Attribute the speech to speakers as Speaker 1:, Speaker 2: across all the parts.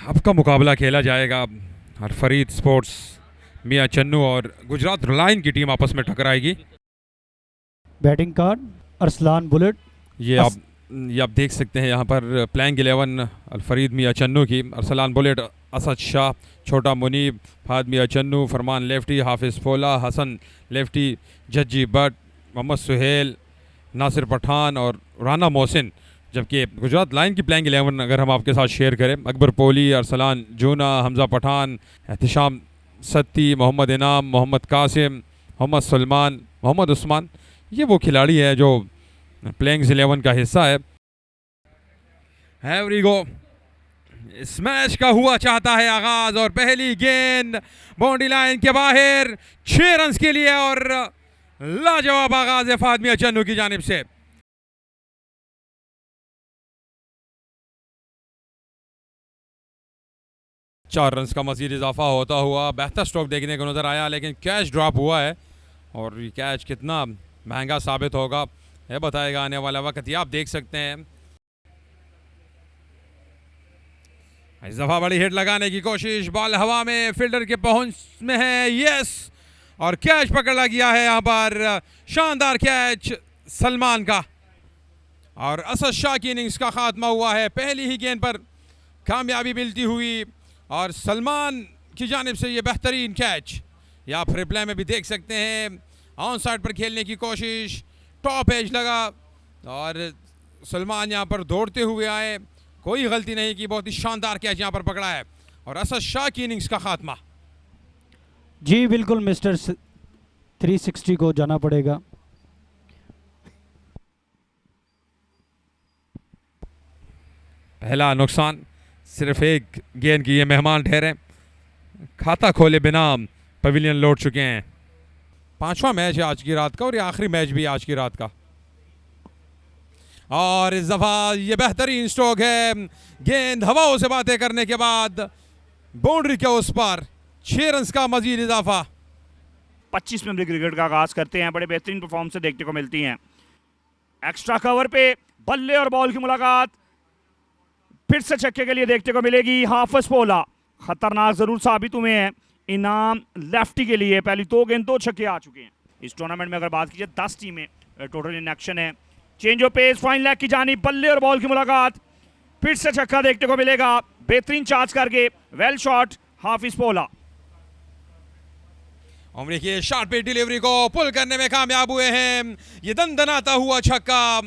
Speaker 1: अब का मुकाबला खेला जाएगा और फरीद स्पोर्ट्स मियां चन्नू और गुजरात रिलायंस की टीम आपस में टकराएगी।
Speaker 2: Batting card Arsalan bullet.
Speaker 1: ये आप देख सकते हैं यहाँ पर प्लेइंग 11 अलफरीद मियां चन्नू की। अरसलान बुलेट, असद शाह, छोटा मुनीब, फाद मियां चन्नू, फरमान लेफ्टी, हाफिज़ फोला, हसन लेफ्टी, जज्जी बट, मोहम्मद सुहेल, नासिर पठान और राना मोहसिन। जबकि गुजरात लाइन की प्लेइंग 11 अगर हम आपके साथ शेयर करें, अकबर पोली, अरसलान जूना, हमजा पठान, एहतिशाम सत्ती, मोहम्मद इनाम, मोहम्मद कासिम, मोहम्मद सलमान, मोहम्मद उस्मान, ये वो खिलाड़ी है जो प्लेइंग 11 का हिस्सा है। हैव वी गो, इस मैच का हुआ चाहता है आगाज और पहली गेंद बाउंड्री लाइन के बाहर 6 रन के लिए और लाजवाब आगाज है फाद मियां चन्नू की जानिब से। चार रन का मजीद इजाफा होता हुआ बेहतर स्ट्रोक देखने को नजर आया, लेकिन कैच ड्रॉप हुआ है और ये कैच कितना महंगा साबित होगा यह बताएगा आने वाला वक्त। ये आप देख सकते हैं इस दफा बड़ी हिट लगाने की कोशिश, बॉल हवा में, फील्डर के पहुंच में है, यस, और कैच पकड़ा गया है यहाँ पर। शानदार कैच सलमान का और असद शाह की इनिंग्स का खात्मा हुआ है। पहली ही गेंद पर कामयाबी मिलती हुई और सलमान की जानिब से ये बेहतरीन कैच। या आप रिप्ले में भी देख सकते हैं, ऑन साइड पर खेलने की कोशिश, टॉप एज लगा और सलमान यहाँ पर दौड़ते हुए आए, कोई गलती नहीं की, बहुत ही शानदार कैच यहाँ पर पकड़ा है और असद शाह की इनिंग्स का खात्मा।
Speaker 2: जी बिल्कुल मिस्टर 360 को जाना पड़ेगा।
Speaker 1: पहला नुकसान, सिर्फ एक गेंद की ये मेहमान ठहरे, खाता खोले बिना पवेलियन लौट चुके हैं। 5वां मैच है आज की रात का और ये आखिरी मैच भी आज की रात का। और इस दफा ये बेहतरीन स्ट्रोक है, गेंद हवाओं से बातें करने के बाद बाउंड्री के उस पार 6 रन का मजीद इजाफा।
Speaker 3: 25 नंबर क्रिकेट का आगाज करते हैं, बड़े बेहतरीन परफॉर्मेंस देखने को मिलती हैं। एक्स्ट्रा कवर पे बल्ले और बॉल की मुलाकात फिर से छक्के के लिए देखने को मिलेगी। हाफिज पोला खतरनाक जरूर साबित हुए हैं, इनाम लेफ्टी के लिए पहली 2 गेंद 2 छक्के आ चुके हैं। इस टूर्नामेंट में अगर बात कीजिए 10 टीमें टोटल इन एक्शन है। Change of pace, fine leg की जानी, बल्ले और बॉल की मुलाकात, फिर से छक्का देखने को मिलेगा, बेहतरीन चार्ज करके, वेल शॉट हाफिज पोला।
Speaker 1: उम्र की शॉट पे डिलीवरी को पुल करने में कामयाब हुए हैं, ये दंदनाता हुआ छक्का,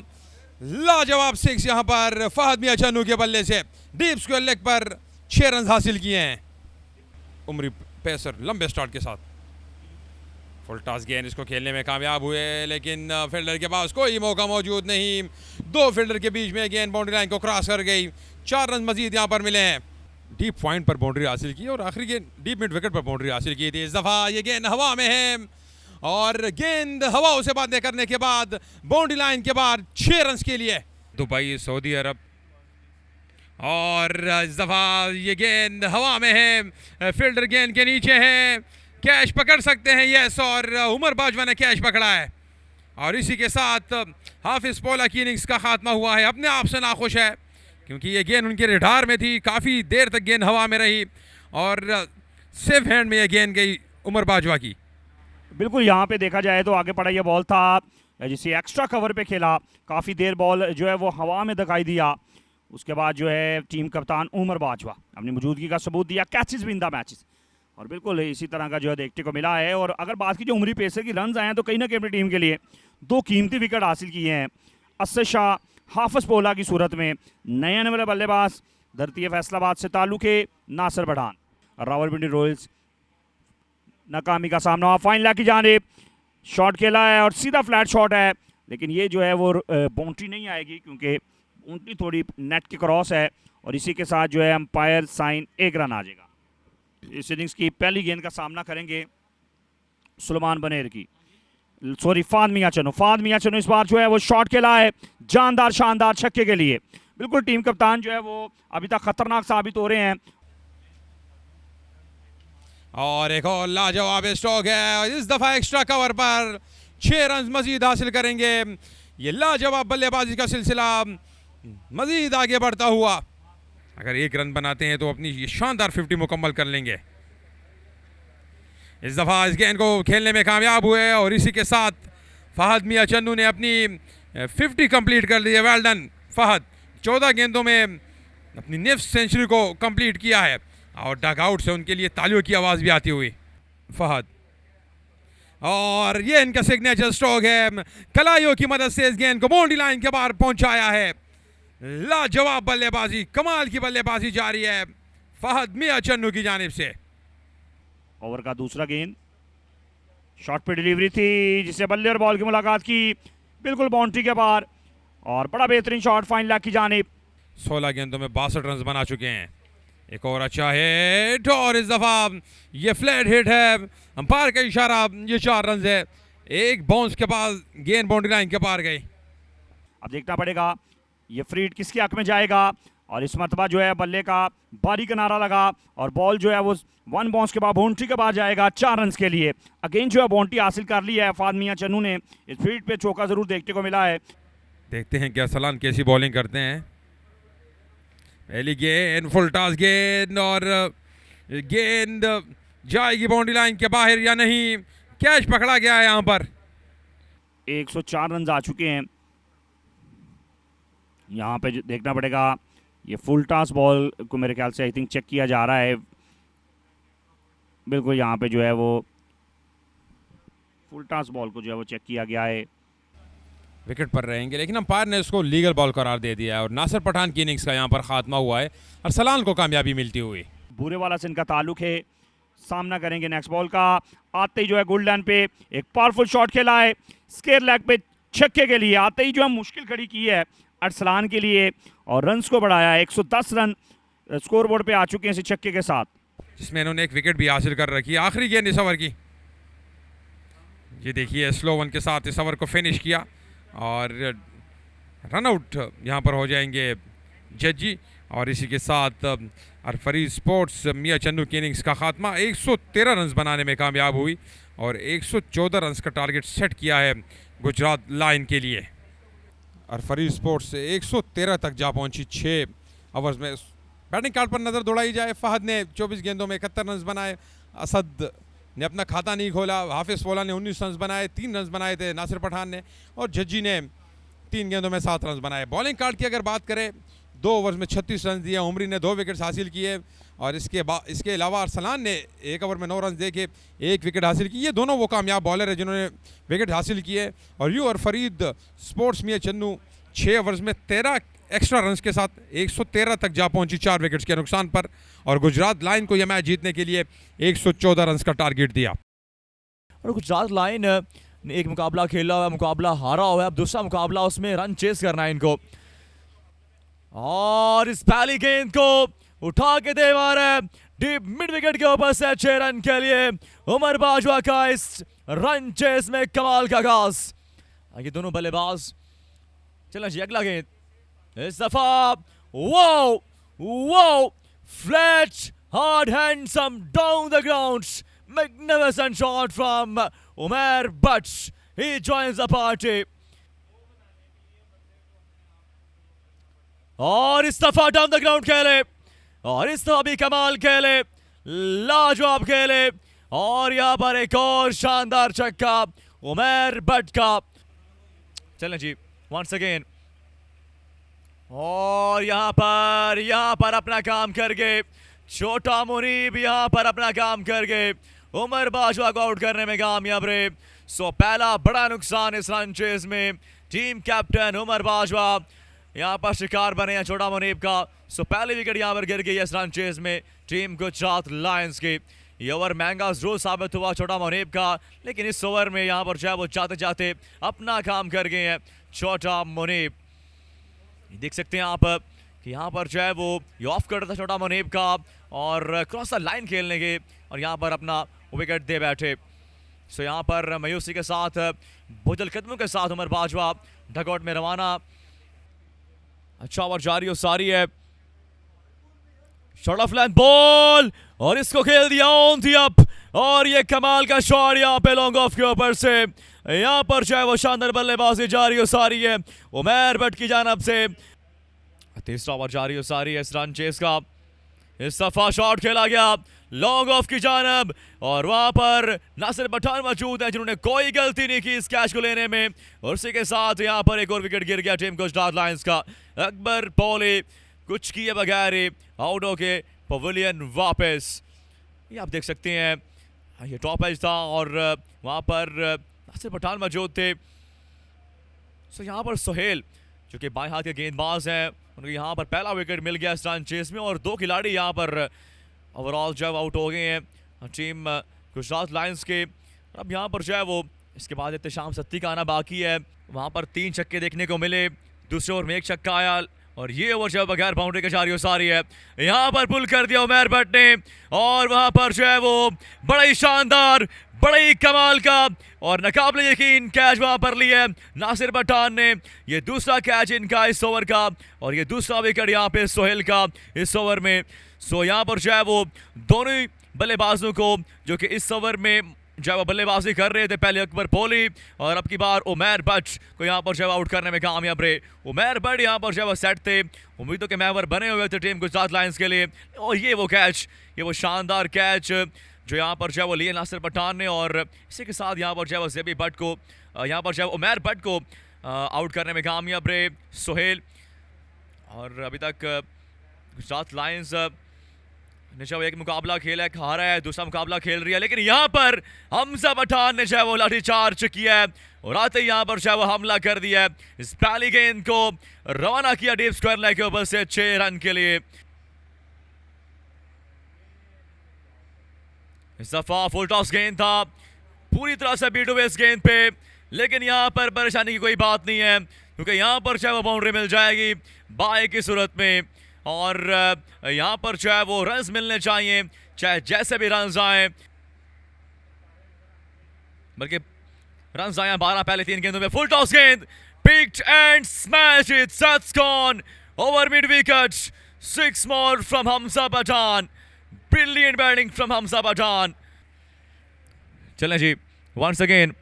Speaker 1: लाजवाब 6 यहां पर फहद मियां चन्नू के बल्ले से डीप स्क्वायर लेग पर 6 रन हासिल किए हैं। उमरी पेसर लंबे स्टार्ट के साथ फुल टॉस गेंद इसको खेलने में कामयाब हुए, लेकिन फील्डर के पास कोई मौका मौजूद नहीं। 2 फील्डर के बीच में गेंद बाउंड्री लाइन को क्रॉस कर गई। 4 रन मजीद यहां पर मिले हैं। डीप पॉइंट पर बाउंड्री हासिल की और आखिरी गेंद डीप मिड विकेट पर बाउंड्री हासिल की थी। इस दफा ये गेंद हवा में है और गेंद हवाओं से बातें करने के बाद बाउंड्री लाइन के बाद 6 रन के लिए दुबई सऊदी अरब। और इस दफा ये गेंद हवा में है, फील्डर गेंद के नीचे है, कैच पकड़ सकते हैं, यस, और उमर बाजवा ने कैच पकड़ा है और इसी के साथ हाफिज पोला की इनिंग्स का खात्मा हुआ है। अपने आप से नाखुश है क्योंकि ये गेंद उनके रिडार में थी, काफ़ी देर तक गेंद हवा में रही और सेफ हैंड में ये गेंद गई उमर बाजवा की।
Speaker 3: बिल्कुल यहाँ पे देखा जाए तो आगे पड़ा यह बॉल था जिसे एक्स्ट्रा कवर पे खेला, काफ़ी देर बॉल जो है वो हवा में दिखाई दिया। उसके बाद जो है टीम कप्तान उमर बाजवा अपनी मौजूदगी का सबूत दिया, कैचेस भी इन द मैचेस, और बिल्कुल इसी तरह का जो है देखने को मिला है। और अगर बात की जो उमरी पेसर की रन आए हैं तो कहीं ना कहीं अपनी टीम के लिए 2 कीमती विकेट हासिल किए हैं। असद शाह, हाफिज पोला की सूरत में नए आने वाले बल्लेबाज धरती फैसलाबाद से ताल्लुक है नासिर पठान। रावलपिंडी रॉयल्स नाकामी का सामना, फाइन लेग की जानिब शॉट खेला है और सीधा फ्लैट शॉट है, लेकिन ये जो है वो बाउंड्री नहीं आएगी क्योंकि बाउंड्री थोड़ी नेट के क्रॉस है और इसी के साथ जो है अंपायर साइन 1 रन आ जाएगा। इस इनिंग्स की पहली गेंद का सामना करेंगे सुलेमान बनेर की, सॉरी फाद मियां चन्नू। फाद मियां चन्नू इस बार जो है वो शॉट खेला है, जानदार शानदार छक्के के लिए। बिल्कुल टीम कप्तान जो है वो अभी तक खतरनाक साबित हो रहे हैं।
Speaker 1: और एक और लाजवाब स्ट्रोक है, इस दफा एक्स्ट्रा कवर पर 6 रन मजीद हासिल करेंगे। ये लाजवाब बल्लेबाजी का सिलसिला मजीद आगे बढ़ता हुआ अगर 1 रन बनाते हैं तो अपनी ये शानदार 50 मुकम्मल कर लेंगे। इस दफ़ा इस गेंद को खेलने में कामयाब हुए और इसी के साथ फहद मियां चन्नू ने अपनी 50 कंप्लीट कर ली है। वेल डन फहद, 14 गेंदों में अपनी नेक्स्ट सेंचुरी को कंप्लीट किया है और डग आउट से उनके लिए तालियों की आवाज़ भी आती हुई फहद। और ये इनका सिग्नेचर स्ट्रोक है, कलाइयों की मदद से इस गेंद को बाउंड्री लाइन के बाहर पहुंचाया है। लाजवाब बल्लेबाजी, कमाल की बल्लेबाजी जारी है फहद मियां चन्नू की जानिब से।
Speaker 3: ओवर का दूसरा गेंद शॉट पे डिलीवरी थी जिससे बल्ले और बॉल की मुलाकात की बिल्कुल बाउंड्री के बाहर और बड़ा बेहतरीन शॉट फाइन लेग की जानिब।
Speaker 1: 16 गेंदों में 62 रन बना चुके हैं। एक और अच्छा हिट और इस दफा ये फ्लैट हिट है, अंपायर का इशारा, ये 4 रन है। एक बाउंस के बाद गेंद बाउंड्री लाइन के पार गई।
Speaker 3: अब देखना पड़ेगा ये फ्री हिट किसके हक में जाएगा और इस मरतबा जो है बल्ले का बारी किनारा लगा और बॉल जो है वो 1 बाउंस के बाद बाउंड्री के बाद जाएगा 4 रन के लिए। अगेन जो है बाउंड्री हासिल कर ली है फहद मियां चन्नू ने। इस फ्री हिट पे चौका जरूर देखने को मिला है।
Speaker 1: देखते हैं क्या सलान कैसी बॉलिंग करते हैं। पहली गेंद फुल टॉस गेंद और गेंद जाएगी बाउंड्री लाइन के बाहर या नहीं, कैच पकड़ा गया है यहां पर।
Speaker 3: 104 रन आ चुके हैं। यहाँ पे देखना पड़ेगा ये फुल टॉस बॉल को मेरे ख्याल से आई थिंक चेक किया जा रहा है। बिल्कुल यहाँ पे जो है वो फुल टॉस बॉल को जो है वो चेक किया गया है।
Speaker 1: विकेट पर रहेंगे लेकिन अंपायर ने उसको लीगल बॉल करार दे दिया है और नासिर पठान की इनिंग्स का यहाँ पर खात्मा हुआ है और सलान को कामयाबी मिलती हुई।
Speaker 3: बुरे वाला से इनका ताल्लुक है, सामना करेंगे नेक्स्ट बॉल का। आते ही जो है गोल्डन पे एक पावरफुल शॉट खेला है स्क्वायर लेग पे छक्के के लिए। आते ही जो है मुश्किल खड़ी की है अरसलान के लिए और रन्स को बढ़ाया। 110 रन स्कोर बोर्ड पे आ चुके हैं इस छक्के के साथ,
Speaker 1: जिसमें इन्होंने एक विकेट भी हासिल कर रखी है। आखिरी गेंद इस ओवर की, ये देखिए स्लो वन के साथ इस ओवर को फिनिश किया और रन आउट यहाँ पर हो जाएंगे जज्जी और इसी के साथ अरफरीद स्पोर्ट्स मियां चन्नू की इनिंग्स का खात्मा। 113 रन बनाने में कामयाब हुई और 114 रन का टारगेट सेट किया है गुजरात लाइन के लिए। अरफरीद स्पोर्ट्स 113 तक जा पहुंची 6 ओवर्स में। बैटिंग कार्ड पर नज़र दौड़ाई जाए, फहद ने 24 गेंदों में 71 रन बनाए, असद ने अपना खाता नहीं खोला, हाफिज फोला ने 19 रन बनाए, 3 रन बनाए थे नासिर पठान ने और जज्जी ने 3 गेंदों में 7 रन बनाए। बॉलिंग कार्ड की अगर बात करें 2 ओवर्स में 36 रन दिए, उमरी ने 2 विकेट्स हासिल किए और इसके अलावा अरसलान ने 1 ओवर में 9 रन दे के 1 विकेट हासिल की। ये दोनों वो कामयाब बॉलर है जिन्होंने विकेट हासिल किए और यूँ अरफरीद स्पोर्ट्स मियां चन्नू 6 ओवर्स में 13 एक्स्ट्रा रन्स के साथ 113 तक जा पहुंची 4 विकेट्स के नुकसान पर और गुजरात लाइन को यह मैच जीतने के लिए 114 रन का टारगेट दिया।
Speaker 4: और गुजरात लाइन ने एक मुकाबला खेला हुआ है, मुकाबला हारा हुआ है, अब दूसरा मुकाबला उसमें रन चेस करना है इनको। और इस पहली गेंद को उठा के दे मार है डीप मिड विकेट के ऊपर से 6 रन के लिए उमर बाजवा का इस रन चेस में कमाल का आगाज। ये दोनों बल्लेबाज चलना जी अगला गेंद इस दफा wow flat hard handsome down the ground magnificent shot from Umair Butts. He joins the party. और इस दफा डाउन द ग्राउंड खेले और इस दफा भी कमाल खेले, लाजवाब खेले और यहाँ पर एक और शानदार छक्का उमैर भट्ट का। चलें जी वंस अगेन और यहाँ पर अपना काम कर गए छोटा मुनीब, यहाँ पर अपना काम कर गए उमर बाजवा को आउट करने में कामयाब रहे। सो पहला बड़ा नुकसान इस रन चेज में टीम कैप्टन उमर बाजवा यहाँ पर शिकार बने हैं छोटा मुनीब का। सो पहली विकेट यहाँ पर गिर गई है इस रन चेज में टीम गुजरात लायंस की। ये ओवर महंगा जरूर साबित हुआ छोटा मुनीब का, लेकिन इस ओवर में यहाँ पर जो है वो चाहते चाहते अपना काम कर गए हैं छोटा मुनीब। देख सकते हैं आप कि यहाँ पर जो है वो ये ऑफ कर रहा था छोटा मुनीब का और क्रॉस द लाइन खेलने के और यहाँ पर अपना विकेट दे बैठे। सो यहाँ पर मायूसी के साथ बोझल कदमों के साथ उमर बाजवा डगआउट में रवाना। अच्छा ओवर जारी और सारी है, शॉट ऑफ लेंथ बॉल और इसको खेल दिया ऑन दी अप और ये कमाल का शॉट यहाँ पे लॉन्ग ऑफ के ऊपर से। यहाँ पर जो है वो शानदार बल्लेबाजी जारी और सारी है उमैर भट्ट की जानब से। तीसरा ओवर जारी हो सारी है इस रन चेस का। इस दफा शॉट खेला गया लॉन्ग ऑफ की जानब और वहां पर नासिर पठान मौजूद है जिन्होंने कोई गलती नहीं की इस कैच को लेने में, और उसी के साथ यहां पर एक और विकेट गिर गया टीम गुजरात लायंस का। अकबर पॉली कुछ किए बगैर ही आउट होके पवेलियन वापस। ये आप देख सकते हैं ये टॉप एज था और वहां पर नासिर पठान मौजूद थे। सो यहाँ पर सोहेल जो कि बाएं हाथ के गेंदबाज हैं उनको यहाँ पर पहला विकेट मिल गया इस रन चेस में, और 2 खिलाड़ी यहाँ पर ओवरऑल जो आउट हो गए हैं टीम गुजरात लायंस के। अब यहाँ पर जो है वो इसके बाद इत्तेशाम सत्ती का आना बाकी है। वहाँ पर 3 छक्के देखने को मिले, दूसरे ओवर में 1 छक्का आया और ये ओवर जो बगैर बाउंड्री के जारी हो सारी है। यहाँ पर पुल कर दिया उमर भट्ट ने और वहाँ पर जो है वो बड़ा ही शानदार बड़ा ही कमाल का और नाकाबिले यकीन कैच वहां पर लिया नासिर पठान ने। ये दूसरा कैच इनका इस ओवर का और ये दूसरा विकेट यहाँ पे सोहेल का इस ओवर में। सो यहाँ पर जो है वो दोनों ही बल्लेबाजों को जो कि इस ओवर में जो है वो बल्लेबाजी कर रहे थे, पहले अकबर पॉली और अब की बार उमर भट्ट को यहाँ पर जो है आउट करने में कामयाब रहे। उमर भट्ट यहाँ पर जो है वो सेट थे, उम्मीदों के महवर बने हुए थे टीम गुजरात लायंस के लिए, और ये वो कैच, ये वो शानदार कैच जो यहाँ पर जो है वो लिए नासिर पठान ने, और इसी के साथ यहाँ पर जो है वो जेबी भट्ट को यहाँ पर जो है उमर भट्ट को आउट करने में कामयाब रहे सोहेल। और अभी तक गुजरात लायंस ने जो एक मुकाबला खेला है, हारा है, दूसरा मुकाबला खेल रही है, लेकिन यहाँ पर हमजा पठान ने जो है वो लाठी चार्ज किया है और आते ही यहाँ पर जो है वो हमला कर दिया है। इस पहली गेंद को रवाना किया डीप स्क्वायर लेग के ऊपर से 6 रन के लिए। इस दफा फुल टॉस गेंद था, पूरी तरह से बीट हुए इस गेंद पे, लेकिन यहाँ पर परेशानी की कोई बात नहीं है क्योंकि यहाँ पर चाहे वो बाउंड्री मिल जाएगी बाय की सूरत में, और यहाँ पर चाहे वो रन्स मिलने चाहिए चाहे जैसे भी रन्स आए, बल्कि रन्स आए 12 पहले 3 गेंदों में। फुल टॉस गेंद पिक्ड एंड स्मैश इट, सट्स gone over mid wicket, 6 more from Hamza Pathan, brilliant batting from Hamza Pathan. चलें जी वंस अगेन,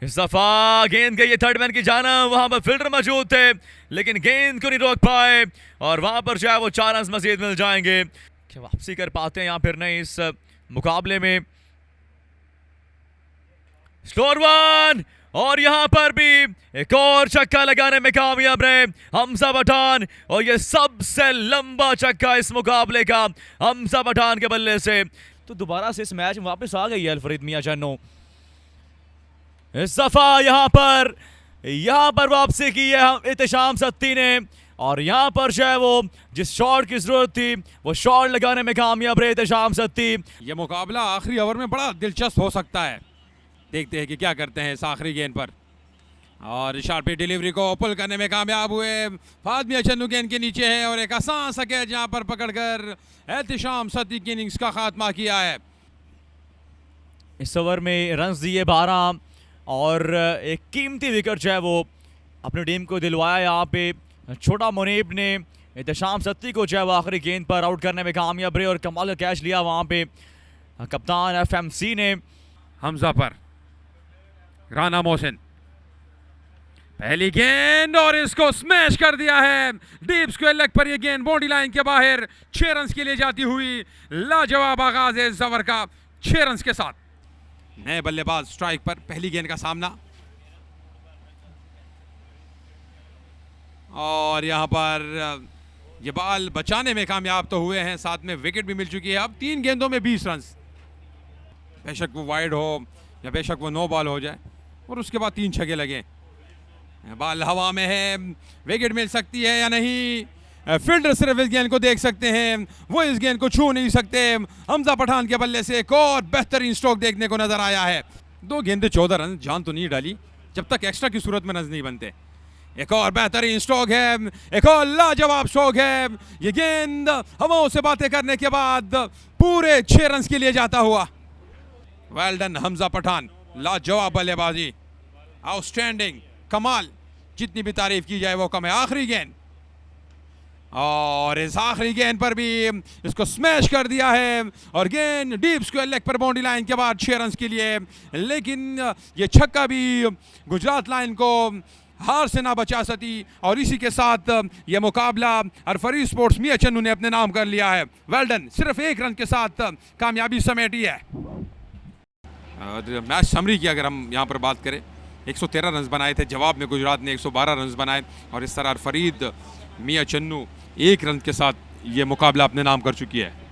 Speaker 4: इस दफा गेंद गई थर्ड मैन की जाना, वहां पर फील्डर मौजूद थे लेकिन गेंद को नहीं रोक पाए और वहां पर जो है वो 4 रन मजीद मिल जाएंगे। क्या वापसी कर पाते हैं या फिर नहीं इस मुकाबले में। स्लोर वन और यहां पर भी एक और छक्का लगाने में कामयाब रहे हमजा पठान, और ये सबसे लंबा छक्का इस मुकाबले का हमजा पठान के बल्ले से। तो दोबारा से इस मैच में वापस आ गई है अलफरीद मियां चन्नू। इस दफा यहां पर वापसी की है इत्तेशाम सत्ती ने, और यहां पर जो है वो जिस शॉट की जरूरत थी वो शॉट लगाने में कामयाब रहे इत्तेशाम सत्ती।
Speaker 1: ये मुकाबला आखिरी ओवर में बड़ा दिलचस्प हो सकता है, देखते हैं कि क्या करते हैं इस आखिरी गेंद पर। और शार्पी डिलीवरी को पुल करने में कामयाब हुए, फहद मियां चन्नू गेंद के नीचे है और एक आसान सा कैच यहां पर पकड़कर एहतिशाम सत्ती की इनिंग्स का खात्मा किया है।
Speaker 4: इस ओवर में रन्स दिए 12 और एक कीमती विकेट जो है वो अपनी टीम को दिलवाया। यहाँ पे छोटा मुनीब ने एहतिशाम सत्ती को जो है वो आखिरी गेंद पर आउट करने में कामयाब रहे और कमाल का कैच लिया वहाँ पे कप्तान FMC ने।
Speaker 1: हमजा पर राना मोहसिन, पहली गेंद और इसको स्मैश कर दिया है डीप स्क्वायर लेग पर। यह गेंद बाउंड्री लाइन के बाहर 6 रन के लिए जाती हुई लाजवाब आगाज है इस ओवर का 6 रन के साथ। नए बल्लेबाज स्ट्राइक पर, पहली गेंद का सामना और यहां पर ये बॉल बचाने में कामयाब तो हुए हैं, साथ में विकेट भी मिल चुकी है। अब 3 गेंदों में 20 रन, बेशक वो वाइड हो या बेशक वो नो बॉल हो जाए, और उसके बाद 3 छक्के लगे। बॉल हवा में है, विकेट मिल सकती है या नहीं, फील्डर सिर्फ इस गेंद को देख सकते हैं, वो इस गेंद को छू नहीं सकते। हमजा पठान के बल्ले से एक और बेहतरीन स्ट्रोक देखने को नजर आया है। 2 गेंदे 14 रन, जान तो नहीं डाली जब तक एक्स्ट्रा की सूरत में नजर नहीं बनते। एक और बेहतरीन स्ट्रोक है, एक और लाजवाब स्ट्रोक है। ये गेंद हवाओं से बातें करने के बाद पूरे 6 रन के लिए जाता हुआ। वेल डन हमजा पठान, लाजवाब बल्लेबाजी, आउटस्टैंडिंग, कमाल, जितनी भी तारीफ की जाए वो कम है। आखिरी गेंद, और इस आखिरी गेंद पर भी इसको स्मैश कर दिया है और गेंद डीप स्क्वायर लेग पर बाउंड्री लाइन के बाद 6 रन के लिए। लेकिन ये छक्का भी गुजरात लाइन को हार से ना बचा सकी और इसी के साथ यह मुकाबला अरफरी स्पोर्ट्स मियां चन्नू ने अपने नाम कर लिया है। वेल डन, सिर्फ 1 रन के साथ कामयाबी समेटी है। मैच समरी की अगर हम यहाँ पर बात करें, 113 रन बनाए थे, जवाब में गुजरात ने 112 रन बनाए और इस तरह अरफरीद मियां चन्नू 1 रन के साथ ये मुकाबला अपने नाम कर चुकी है।